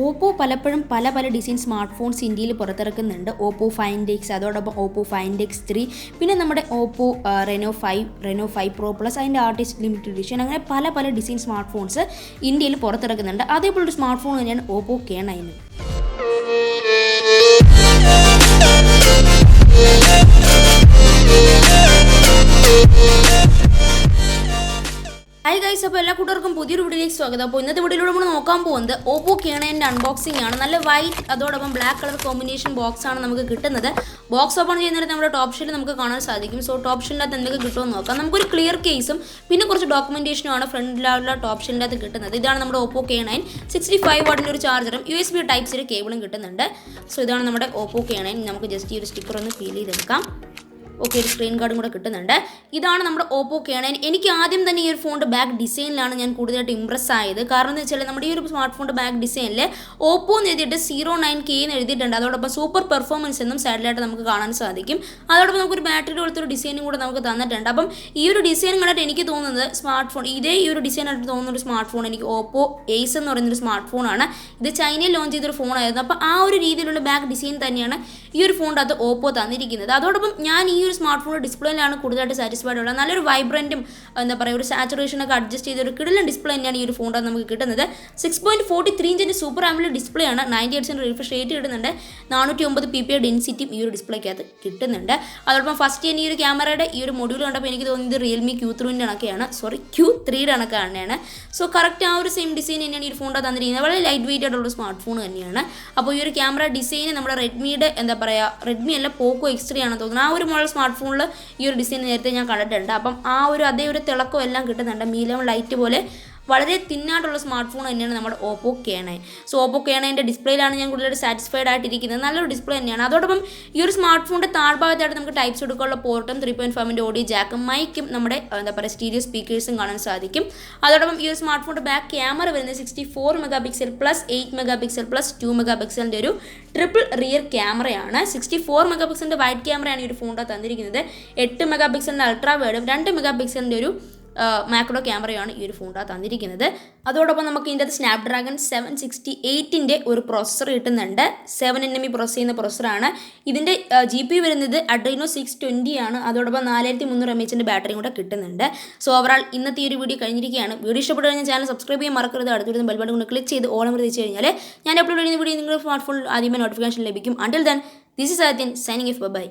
Oppo പലപ്പോഴും പല design smart phones ഇന്ത്യയിൽ പുറത്തിറക്കുന്നുണ്ട്. ഓപ്പോ ഫൈൻഡ് എക്സ്, അതോടൊപ്പം ഓപ്പോ ഫൈൻഡ് എക്സ് 3, പിന്നെ നമ്മുടെ ഓപ്പോ റെനോ 5 പ്രോ പ്ലസ്, അതിൻ്റെ ആർട്ടിസ്റ്റ് ലിമിറ്റഡ് എഡിഷൻ, അങ്ങനെ പല ഡിസൈൻ സ്മാർട്ട് ഫോൺസ് ഇന്ത്യയിൽ പുറത്തിറക്കുന്നുണ്ട്. അതേപോലൊരു സ്മാർട്ട് ഫോൺ തന്നെയാണ് ഓപ്പോ K9. ഹായ് ഗൈസ്, അപ്പോൾ എല്ലാ കൂട്ടുകാർക്കും പുതിയൊരു വീഡിയോയിലേക്ക് സ്വാഗതം. അപ്പോൾ ഇന്നത്തെ വീഡിയോയിലൂടെ നമ്മൾ നോക്കാൻ പോകുന്നത് ഓപ്പോ K9ൻ്റെ അൺബോക്സിംഗ് ആണ്. നല്ല വൈറ്റ് അതോടൊപ്പം ബ്ലാക്ക് കളർ കോമ്പിനേഷൻ ബോക്സ് ആണ് നമുക്ക് കിട്ടുന്നത്. ബോക്സ് ഓപ്പൺ ചെയ്യുന്നതിന് നമ്മുടെ ടോപ്പ് ഷീറ്റിൽ നമുക്ക് കാണാൻ സാധിക്കും. സോ ടോപ്പ് ഷീറ്റിനകത്ത് എന്തൊക്കെ കിട്ടുമെന്ന് നോക്കാം. നമുക്കൊരു ക്ലിയർ കേസും പിന്നെ കുറച്ച് ഡോക്യുമെൻറ്റേഷനുമാണ് ഫ്രണ്ടിലുള്ള ടോപ്പ് ഷീറ്റിനകത്ത് കിട്ടുന്നത്. ഇതാണ് നമ്മുടെ ഓപ്പോ K9. 65 വാട്ടിൻ്റെ ഒരു ചാർജറും USB Type-C ഒരു കേബിളും കിട്ടുന്നുണ്ട്. സോ ഇതാണ് നമ്മുടെ ഓപ്പോ K9. നമുക്ക് ജസ്റ്റ് ഈ ഒരു സ്റ്റിക്കർ ഒന്ന് ഫീൽ ചെയ്തെടുക്കാം. ഓക്കെ, ഒരു സ്ക്രീൻ കാർഡും കൂടെ കിട്ടുന്നുണ്ട്. ഇതാണ് നമ്മുടെ ഓപ്പോ K9. എനിക്ക് ആദ്യം തന്നെ ഈ ഒരു ഫോണിൻ്റെ ബാക്ക് ഡിസൈനിലാണ് ഞാൻ കൂടുതലായിട്ട് ഇമ്പ്രസ് ആയത്. കാരണം എന്ന് വെച്ചാൽ നമ്മുടെ ഈ ഒരു സ്മാർട്ട് ഫോണിൻ്റെ ബാക്ക് ഡിസൈനിൽ ഓപ്പോ എന്ന് എഴുതിയിട്ട് 09K എന്ന് എഴുതിയിട്ടുണ്ട്. അതോടൊപ്പം സൂപ്പർ പെർഫോമൻസ് എന്നും സൈഡിലായിട്ട് നമുക്ക് കാണാൻ സാധിക്കും. അതോടൊപ്പം നമുക്കൊരു ബാറ്ററി പോലത്തൊരു ഡിസൈനും കൂടെ നമുക്ക് തന്നിട്ടുണ്ട്. അപ്പം ഈ ഒരു ഡിസൈൻ കണ്ടിട്ട് എനിക്ക് തോന്നുന്നത് സ്മാർട്ട് ഫോൺ, ഇതേ ഈ ഒരു ഡിസൈനായിട്ട് തോന്നുന്ന ഒരു സ്മാർട്ട് ഫോൺ എനിക്ക് ഓപ്പോ ഏസ് എന്ന് പറയുന്നൊരു സ്മാർട്ട് ഫോണാണ്. ഇത് ചൈനയിൽ ലോഞ്ച് ചെയ്തൊരു ഫോണായിരുന്നു. അപ്പോൾ ആ ഒരു രീതിയിലുള്ള ബാക്ക് ഡിസൈൻ തന്നെയാണ് ഈ ഒരു ഫോണിൻ്റെ അത് ഓപ്പോ തന്നിരിക്കുന്നത്. അതോടൊപ്പം ഞാൻ ഈ ഒരു സ്മാർട്ട് ഫോൺ ഡിസ്പ്ലേയിലാണ് കൂടുതലായിട്ട് സാറ്റിസ്ഫൈഡ് ഉള്ളത്. നല്ലൊരു വൈബ്രൻറ്റും എന്താ പറയുക ഒരു സാച്ചുറേഷനൊക്കെ അഡ്ജസ്റ്റ് ചെയ്തൊരു കിടിലൻ ഡിസ്പ്ലേ തന്നെയാണ് ഈ ഒരു ഫോണിൽ നമുക്ക് കിട്ടുന്നത്. 6.43 ഇഞ്ചിൻ്റെ സൂപ്പർ ആംബുലൻസ് ഡിസ്പ്ലേ ആണ്. 98% റിഫ്രഷ് റേറ്റ് കിട്ടുന്നുണ്ട്. 409 ppi ഡെൻസിറ്റിയും ഈ ഒരു ഡിസ്പ്ലേക്കകത്ത് കിട്ടുന്നുണ്ട്. അതോടൊപ്പം ഫസ്റ്റ് ഞാൻ ഈ ഒരു ക്യാമറയുടെ ഈ ഒരു മൊഡ്യൂൾ കണ്ടപ്പോൾ എനിക്ക് തോന്നിയത് റിയൽമി Q3ൻ്റെ കണക്കാണ്. സോ കറക്റ്റ് ആ ഒരു സെയിം ഡിസൈൻ തന്നെയാണ് ഈ ഒരു ഫോണിൻ്റെ തന്നിരിക്കുന്നത്. വളരെ ലൈറ്റ് വെയിറ്റ് ആയിട്ടുള്ള സ്മാർട്ട് ഫോൺ തന്നെയാണ്. അപ്പോൾ ഈ ഒരു ക്യാമറ ഡിസൈൻ നമ്മുടെ റെഡ്മിയുടെ റെഡ്മി അല്ല പോക്കോ X3 ആണെന്ന് തോന്നുന്നു. ആ ഒരു മോഡൽ സ്മാർട്ട് ഫോണിൽ ഈ ഒരു ഡിസൈൻ നേരത്തെ ഞാൻ കണ്ടിട്ടുണ്ട്. അപ്പം ആ ഒരു അതേ ഒരു തിളക്കം എല്ലാം കിട്ടുന്നുണ്ട്. മീഡിയം ലൈറ്റ് പോലെ വളരെ തിന്നായിട്ടുള്ള സ്മാർട്ട് ഫോൺ തന്നെയാണ് നമ്മുടെ ഓപ്പോ K9. സോ ഓപ്പോ K9ൻ്റെ ഡിസ്പ്ലേയിലാണ് ഞാൻ കൂടുതലായിട്ട് സാറ്റിസ്ഫൈഡ് ആയിട്ടിരിക്കുന്നത്. നല്ലൊരു ഡിസ്പ്ലേ തന്നെയാണ്. അതോടൊപ്പം ഈ ഒരു സ്മാർട്ട് ഫോണിൻ്റെ താഴ്ഭാഗത്തായിട്ട് നമുക്ക് ടൈപ്സ് എടുക്കാനുള്ള പോർട്ടും 3.5 ഓഡിയോ ജാക്കും മൈക്കും നമ്മുടെ സ്റ്റീരിയോ സ്പീക്കേഴ്സും കാണാൻ സാധിക്കും. അതോടൊപ്പം ഈ ഒരു സ്മാർട്ട് ഫോണിൻ്റെ ബാക്ക് ക്യാമറ വരുന്നത് 64 MP plus 8 MP plus 2 MP ഒരു ട്രിപ്പിൾ റിയർ ക്യാമറയാണ്. 64 MP വൈഡ് ക്യാമറയാണ് ഈ ഒരു ഫോണിൻ്റെ തന്നിരിക്കുന്നത്. 8 MP അൾട്രാ വൈഡും 2 MP ഒരു മാക്രോ ക്യാമറയാണ് ഈ ഒരു ഫോണിൽ തന്നിരിക്കുന്നത്. അതോടൊപ്പം നമുക്ക് ഇതിൻ്റെ സ്നാപ്ഡ്രാഗൺ 768ൻ്റെ ഒരു പ്രോസസ്സർ കിട്ടുന്നുണ്ട്. 7nm പ്രോസസ് ചെയ്യുന്ന പ്രോസസ്സറാണ്. ഇതിൻ്റെ GPU വരുന്നത് അഡ്രീനോ 620 ആണ്. അതോടൊപ്പം 4300 mAh ബാറ്ററിയും കൂടെ കിട്ടുന്നുണ്ട്. സോ ഓവറാൾ ഇന്നത്തെ ഈ ഒരു വീഡിയോ കഴിഞ്ഞിരിക്കുകയാണ്. വീഡിയോ ഇഷ്ടപ്പെട്ടു കഴിഞ്ഞാൽ ചാനൽ സബ്സ്ക്രൈബ് ചെയ്യാൻ മറക്കരുത്. അടുത്തൊരു ബെൽ ബട്ടൺ കൊണ്ട് ക്ലിക്ക് ചെയ്ത് ഓൾ നമ്പർ വെച്ച് കഴിഞ്ഞാൽ ഞാൻ അപ്ലോഡ് ചെയ്യുന്ന വീഡിയോ നിങ്ങളുടെ സ്മാർട്ട് ഫോണിൽ ആദ്യമേ നോട്ടിഫിക്കേഷൻ ലഭിക്കും. Until then, this is Adhyan signing off. By.